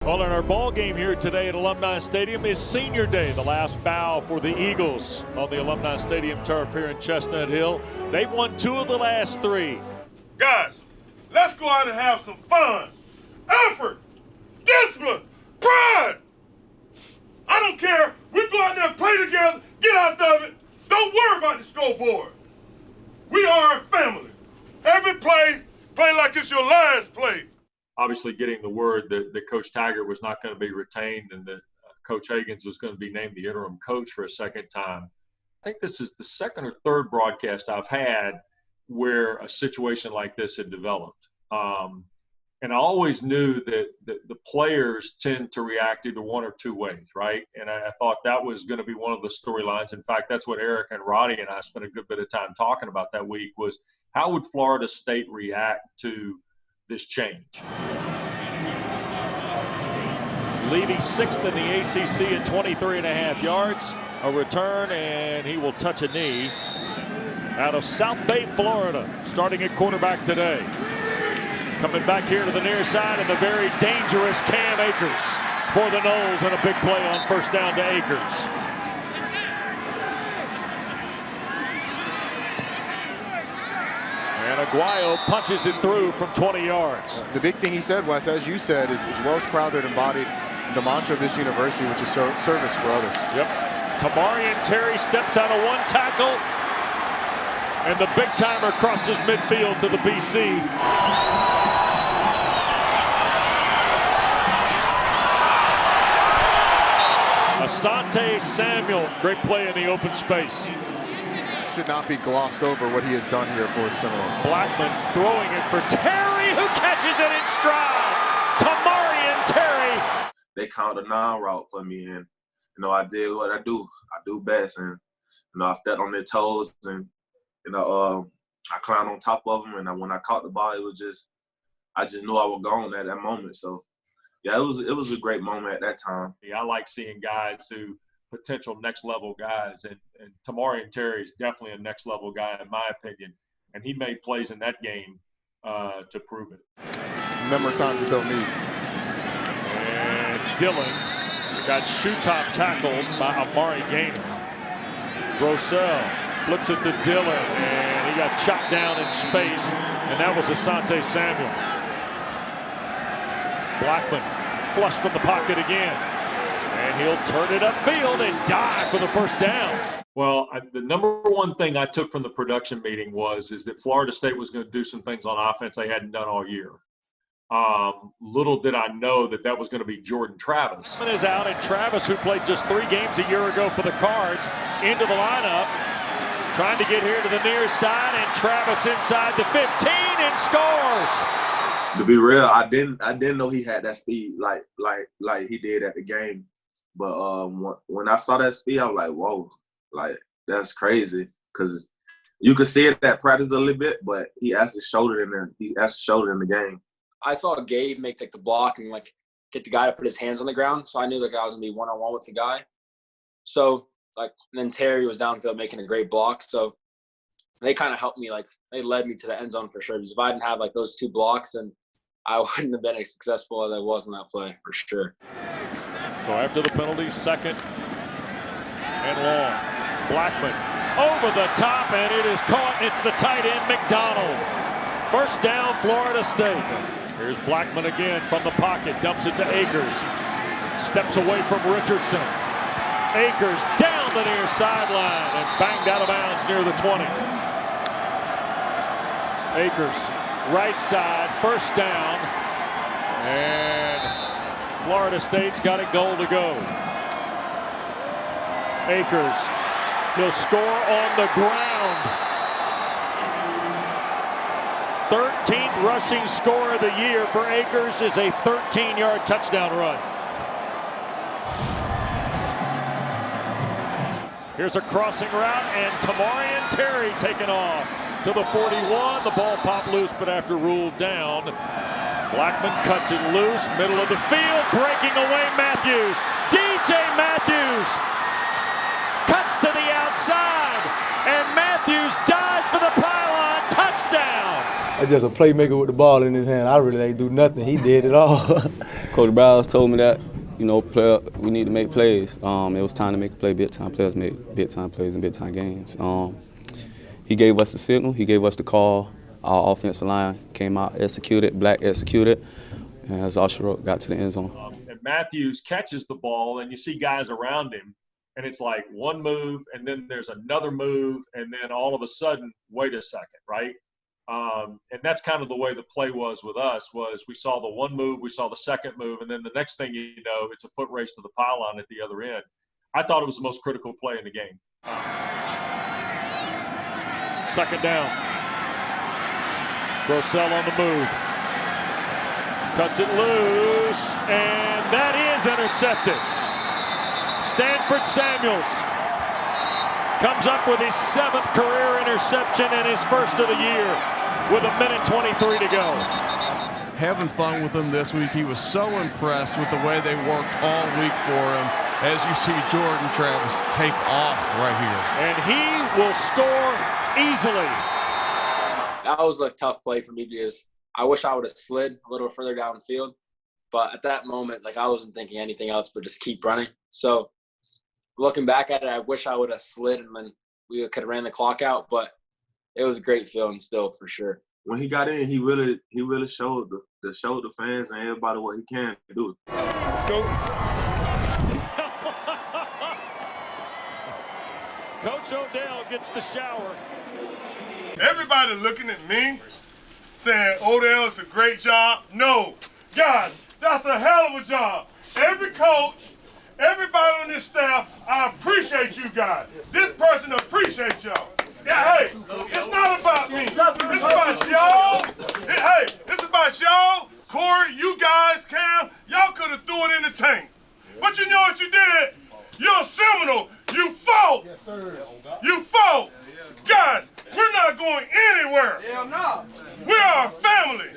Well, in our ball game here today at Alumni Stadium is Senior Day, the last bow for the Eagles on the Alumni Stadium turf here in Chestnut Hill. They've won 2 of the last 3. Guys, let's go out and have some fun, effort, discipline, pride. I don't care. We go out there and play together, get out of it. Don't worry about the scoreboard. We are a family. Every play like it's your last play. Obviously getting the word that Coach Taggart was not going to be retained and that Coach Higgins was going to be named the interim coach for a second time. I think this is the second or third broadcast I've had where a situation like this had developed. And I always knew that the players tend to react either one or two ways, right? And I thought that was going to be one of the storylines. In fact, that's what Eric and Roddy and I spent a good bit of time talking about that week was how would Florida State react to this change? Leading 6th in the ACC at 23.5 yards. A return, and he will touch a knee. Out of South Bay, Florida, starting at quarterback today. Coming back here to the near side, and the very dangerous Cam Akers for the Noles, and a big play on first down to Akers. And Aguayo punches it through from 20 yards. The big thing he said, Wes, as you said, is Wells Crowther embodied the mantra of this university, which is service for others. Yep. Tamarian Terry steps out of one tackle, and the big timer crosses midfield to the BC. Asante Samuel, great play in the open space. Should not be glossed over what he has done here for Seminoles. Blackman throwing it for Terry, who catches it in stride. Tamarian Terry. They called a non-route for me, and I did what I do. I do best, and I stepped on their toes, and I climbed on top of them, and when I caught the ball, it was I just knew I was gone at that moment. So, yeah, it was a great moment at that time. I like seeing guys who potential next level guys, and Tamarian Terry is definitely a next level guy in my opinion, and he made plays in that game to prove it. Number of times that they'll meet. And Dillon got shoe top tackled by Amari Gaynor. Rossell flips it to Dillon, and he got chopped down in space, and that was Asante Samuel. Blackman flush from the pocket again, and he'll turn it upfield and dive for the first down. Well, the number one thing I took from the production meeting is that Florida State was going to do some things on offense they hadn't done all year. Little did I know that was going to be Jordan Travis. Is out, and Travis, who played just 3 games a year ago for the Cards, into the lineup, trying to get here to the near side, and Travis inside the 15 and scores. To be real, I didn't know he had that speed like he did at the game. But when I saw that speed, I was like, whoa, like that's crazy. Because you could see it at practice a little bit, but he actually showed it in there. He actually showed it in the game. I saw Gabe make the block and get the guy to put his hands on the ground. So I knew I was gonna be one-on-one with the guy. So and then Terry was downfield making a great block. So they kind of helped me. They led me to the end zone for sure. Because if I didn't have those 2 blocks, then I wouldn't have been as successful as I was in that play for sure. So after the penalty, second and long. Blackman over the top, and it is caught. It's the tight end, McDonald. First down, Florida State. Here's Blackman again from the pocket, dumps it to Akers. Steps away from Richardson. Akers down the near sideline and banged out of bounds near the 20. Akers, right side, first down. And Florida State's got a goal to go. Akers, he'll score on the ground. 13th rushing score of the year for Akers is a 13-yard touchdown run. Here's a crossing route, and Tamarian Terry taken off to the 41. The ball popped loose, but after ruled down, Blackman cuts it loose, middle of the field, breaking away Matthews. DJ Matthews cuts to the outside, and Matthews dives for the pylon. Touchdown. That's just a playmaker with the ball in his hand. I really ain't do nothing. He did it all. Of Coach Browse told me that, you know, we need to make plays. It was time to make a play. Big-time players make big-time plays in big-time games. He gave us the signal. He gave us the call. Our offensive line came out, executed, Black executed, and as Osher got to the end zone. And Matthews catches the ball, and you see guys around him, and it's like one move, and then there's another move, and then all of a sudden, wait a second, right? And that's kind of the way the play was with us, was we saw the one move, we saw the second move, and then the next thing you know, it's a foot race to the pylon at the other end. I thought it was the most critical play in the game. Second down. Grossell on the move. Cuts it loose, and that is intercepted. Stanford Samuels comes up with his 7th career interception and his first of the year with 1:23 to go. Having fun with him this week. He was so impressed with the way they worked all week for him. As you see Jordan Travis take off right here. And he will score easily. That was a tough play for me because I wish I would have slid a little further downfield. But at that moment, like, I wasn't thinking anything else but just keep running. So looking back at it, I wish I would have slid and then we could have ran the clock out. But it was a great feeling still, for sure. When he got in, he really showed the fans and everybody what he can do. Let's go. Coach Odell gets the shower. Everybody looking at me saying Odell is a great job. No, guys, that's a hell of a job. Every coach, everybody on this staff, I appreciate you guys. This person appreciates y'all. Yeah, hey, it's not about me. It's about y'all. Hey, it's about y'all. Corey, you guys, Cam, y'all could have threw it in the tank. But you know what you did? You're a Seminole. You fought. Yes, sir. You fought. Guys, we're not going anywhere. Hell no. We are a family.